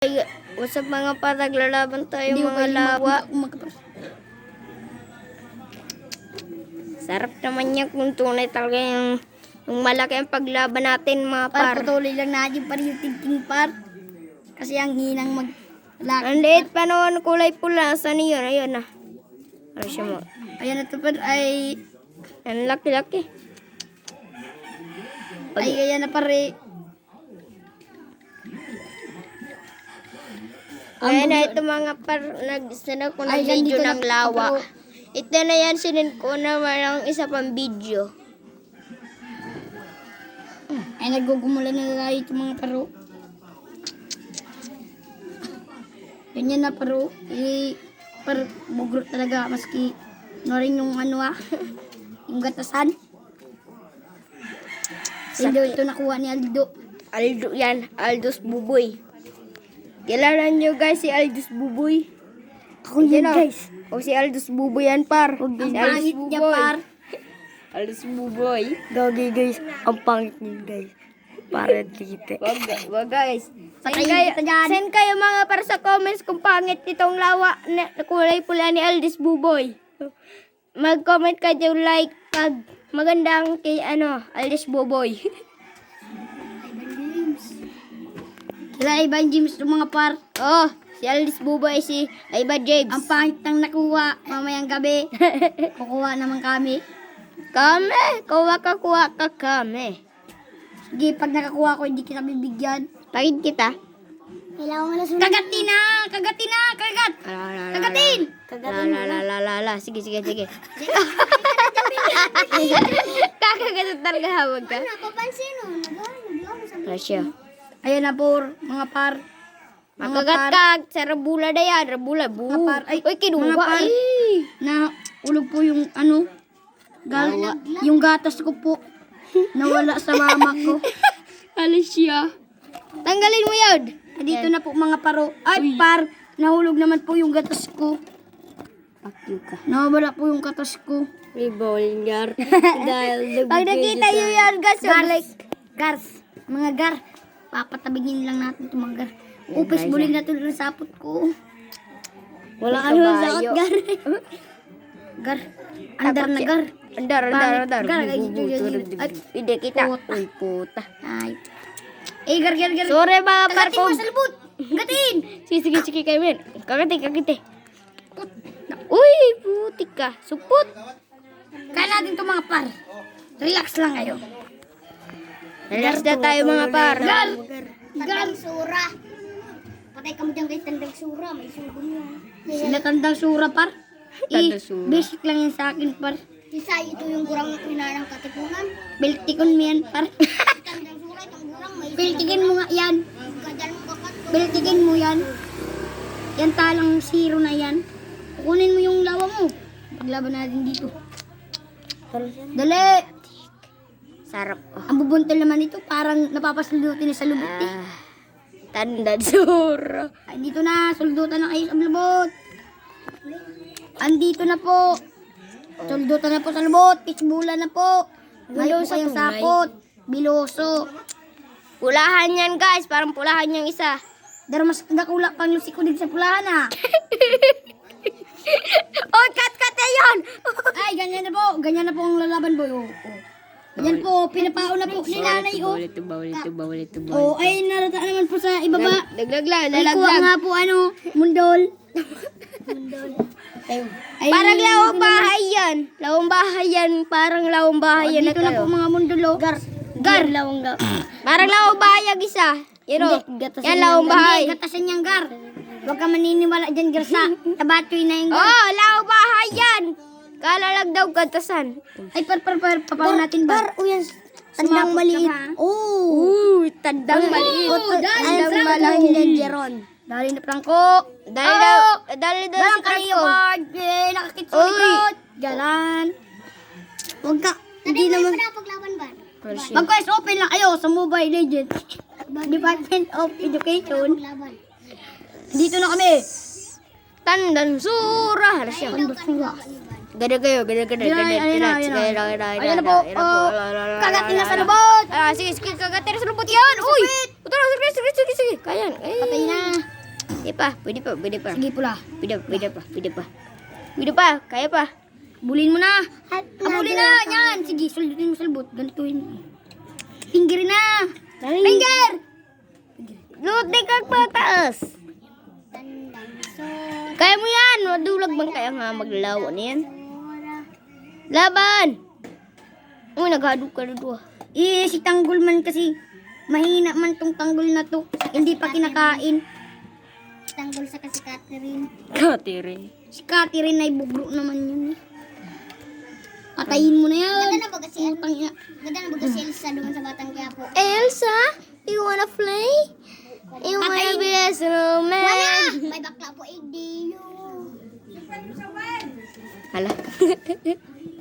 Ay, usap mga pa, naglalaban tayo mga lawa. Sarap naman yan kung tunay talaga yung malaki ang paglaban natin mga par. Patuloy lang natin pa rin yung thinking par. Kasi ang hinang Ang liit pa naman kulay pula. Saan yun? Ayun na. Ano siya mo? Ayan na ito par ay... Ang laki-laki. Ay kaya na pare. Kaya na ito mga par, nag-send ako ng video ng lawa. Ito na yan, sinend ko na walang isa pang video. Ay nagugumulan na tayo ito mga paro. Ganyan na paro. Par bugrot talaga maski no rin yung ano yung gatasan. Aldo ito nakuha ni Aldo. Aldo yan, Aldo's Buboy. Kilala nyo guys si Aldous Buboy? Ako yun guys. O si Aldous Buboy yan par. Ang Si pangit niya par. Aldous Buboy. Gagi guys. Ang pangit niya guys. Para dito. Wag guys. Patay kita dyan. Send kayo mga para sa comments kung pangit itong lawa na kulay pula ni Aldous Buboy. Mag-comment kayo like pag magandang kay Aldous Buboy. Sila Ivan James yung mga par. Oh, si Aldous Buboy, si Ivan James. Ang pangit nang nakuha mamayang gabi. Kukuha naman kami. Kame, kuha ka kame. Sige, pag nakakuha ko, hindi kita bibigyan. Pagid kita. Kailangan mo na sunod. Kagatin na! Kagat! Kagatin! La. Sige. Kakagat talaga hawag ka. Napapansin mo. Rasya. Ayan na po, mga par. Makagat sa rabula na yan. Rabula. Mga par. Ay, Uy, kinuha mga par. eh. Na ulog po yung yung gatas ko po. Nawala sa mama ko. Alicia. Tanggalin mo yun. Dito na po mga paro. Ay, par. Nahulog naman po yung gatas ko. Nawala po yung gatas ko. May bowler. Pag nakita nyo yan, guys. Gars. Mga gar. Papatabigin lang natin ito mga gar. Upis buling na tuloy ng sapot ko. Wala Ano yung sakot, gar? Gar. Andar na gar. Andar. Gar, ay, Hindi kita. Puta. Uy, puta. Ay. Gar. Sorry mga par. Kagatin mo sa lubot. Gatin. Sige kayo men. Kagati. Uy, putik ka. Supot. Kaya natin ito mga par. Relax lang kayo. Relax na tayo mga par. Gar. Sura. Patay ka mo dyan kay Tandang Sura. May sugong yan. Sila Tandang Sura par. Tandang Sura. Basic lang yan sa akin par. Isa, ito yung gurang pinarang katipunan. Beltikon mo yan par. Tandang surat, ang gurang may Beltikin mo nga yan. gadal mo kakat. Beltikin mo yan. Yan talang zero na yan. Kukunin mo yung lawa mo. Paglaban natin dito. Dali! Sarap. Oh. Ang bubuntal naman ito parang napapasuldutin na sa lubot eh. Tandang Sura. Ay, dito na. Suldutan na kayo sa lubot. Andito na po. Suldutan na po sa lubot. Pitchbula na po. Ngayon Biloso po yung tunay. sapot. Biloso. Pulahan yan guys. Parang pulahan yung isa. Pero mas nakula pang lusi ko din sa pulahan ah. Oh, cut na yun. Ay, ganyan na po. Ganyan na po ang lalaban boy. Oh. Ganyan po. Pinapaon na po ni nanay oh. Bawal ito. Oh, ay narata naman po sa ibaba. Laglag lang. Ay, kuha nga po mundol. Ay, Parang lawang bahay yan. Parang lawang bahay yan. dito na po mga mundulo. Gar. Parang lawang bahay ang isa. Yan o. Yan lawang bahay. Gatasan niyang gar. Huwag ka maniniwala dyan, Garsa. Tabatoy na yung gar. Oh, lawang bahay yan. Kala lang daw gatasan. Ay, papaw natin ba? O yan, Tandang maliit. Oh. Tandang maliit. Tandang maliit. Dali na prangko. Dali daw si kayo, Franco. Bard. Nakakit sa likod. Galan. Huwag ka. Hindi naman. paglaban ba? Mag-quest open lang kayo sa Mobile Legends. Department of Education. Paglaban. Dito na kami. Tandang Sura. Halos siya. Gada kayo. Ayan na po. Kagatin na sa lubot. Sige, kagatin na sa lubot yan. Uy, Tara, sige. Kaya. Patay na. Pwede pa. Sige pula. Pwede pa. Kaya pa. Bulin mo na. Abulin na. Yan. Sige, sulbutin mo salbut. Ganituin mo. Finger na. Finger! Luti kag pataas. Kaya mo yan. Madulag bang kaya nga maglaw niyan? Laban! Uy, naghadug ka doon. Si Tanggol man kasi mahina man tong tanggol na to. Hindi pa kinakain. Tanggol sa kasi Catherine. Katiri. Si Catherine ay bugro naman yun eh. Patayin mo na yan. Ganda na baga si Utang ina. Ganda na baga si Elsa doon sa Batang Quiapo. Elsa, you wanna play? You wanna be a snowman? May bakla po Diyo. Hala.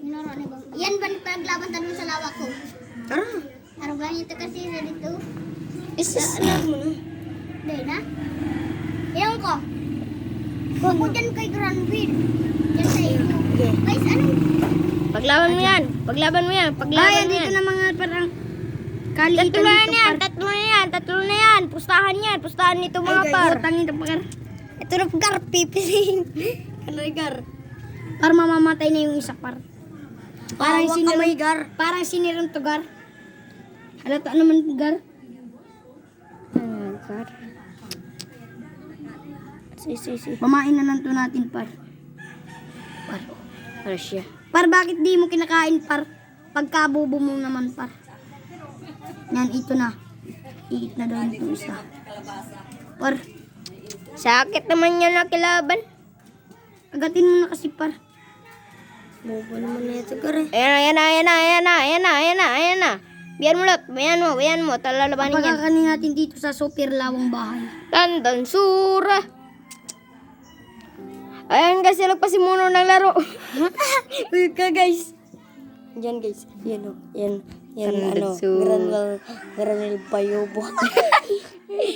Minoro ni bang. Yan ba paglaban tanong sa lawa ko? Araw lang ito kasi na dito. Isasalag mo na. Dahil na? Ilang ko? Kung ko dyan kay Granville. Dyan sa iyo. Guys, anong? Paglaban mo yan. Ay, dito na mga parang kaliitan Tatlo na yan. Pustahan nito mga par. Utangin na pakar. Ito na par, pipisin. Kanagar. Para mamamatay na yung isa par. Parang Hawak sinirong kamay, gar. Parang sinirong to gar. Halata naman to gar. Gar. Si. Pamain na lang to natin par. Ano siya? Par, bakit di mo kinakain par? Pagkabubo mo naman par. Yan, ito na. Iit na daw ito isa. Par, Sakit naman yan na kilaban. agatin mo na kasi par. Bobo naman na ito, gar. Ayan na. Biyan mo. Talalabanin yan. Pagkakanin natin dito sa super lawang bahay. Tandan sura. Ayan guys, nagpasimuno ng laro. Uy ka guys. Yan guys. Yan o. Yan ano. Granel Bayubo.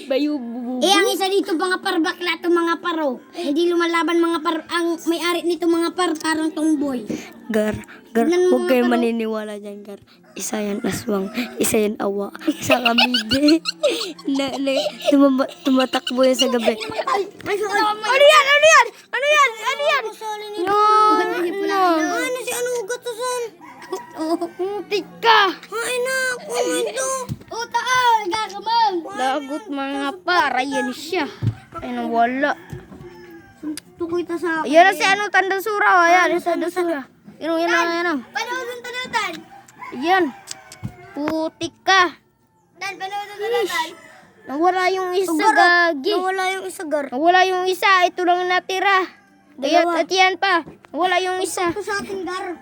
Bayubo. Ang isa dito mga par, bakla to mga paro. Hindi lumalaban mga par. Ang may-ari nito mga par, parang tomboy. Gar. Tignan mo Huwag nga, kayo Paro. maniniwala dyan, Gar. Isa yan aswang, isa yan awa, isa kamide. Tumatakbo yan sa gabi. Ano yan? No. Ano si ano gatusan? Muntik ka. Ay na, kung ito. O taal, gagamang. Lagot mga para, yan siya. Ay, nawala. Tukoy ta sa Yan na si ano, Tandasura. Ayan, sa Tandasura. Yan. Panoodon tanutan. Yan. Putik ka. Dan, panoodon tanutan. Nawala yung isa, gagi. Nawala yung isa gar. Nawala yung isa, ito lang natira. Ayan, at yan pa. Nawala yung isa. Ito sa ating gar.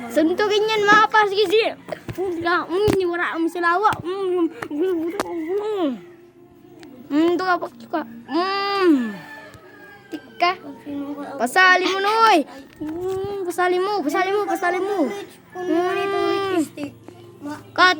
Suntukin yan mga pa. Sige. Wala ang silawa. Ito ka, pakika. Tika. Pasali mo, Noy. Pasali mo. Kung ano ito, stick. Cut.